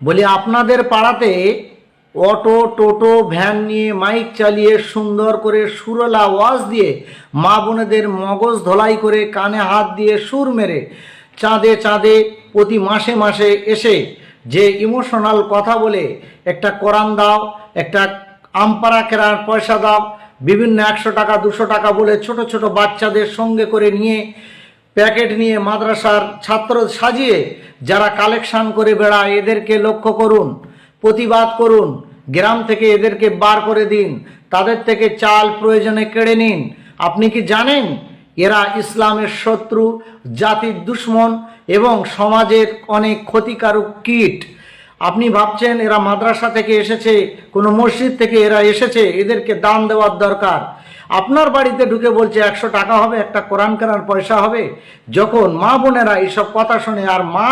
বলি আপনাদের পাড়াতে অটো টোটো ভ্যান নিয়ে মাইক চালিয়ে সুন্দর করে সুরলা ওয়াজ দিয়ে মা বোনেদের মগজ ধোলাই করে কানে হাত দিয়ে সুর মেরে চাঁদে চাঁদে প্রতি মাসে মাসে এসে যে ইমোশনাল কথা বলে একটা কোরআন দাও, একটা আমপারা কেনার পয়সা দাও, বিভিন্ন 100 টাকা 200 টাকা বলে ছোট ছোট বাচ্চাদের সঙ্গে করে নিয়ে প্যাকেট নিয়ে মাদ্রাসার ছাত্র সাজিয়ে যারা কালেকশন করে বেড়ায় এদেরকে লক্ষ্য করুন, প্রতিবাদ করুন, গ্রাম থেকে এদেরকে বার করে দিন, তাদের থেকে চাল প্রয়োজনে কেড়ে নিন। আপনি কি জানেন এরা ইসলামের শত্রু, জাতির দুশ্মন এবং সমাজের অনেক ক্ষতিকারক কীট। আপনি ভাবছেন এরা মাদ্রাসা থেকে এসেছে, কোনো মসজিদ থেকে এরা এসেছে, এদেরকে দান দেওয়ার দরকার। আপনার বাড়িতে ঢুকে বলছে 100 টাকা হবে, একটা কোরআন কেনার পয়সা হবে। যখন মা বোনেরা এইসব কথা শোনে আর মা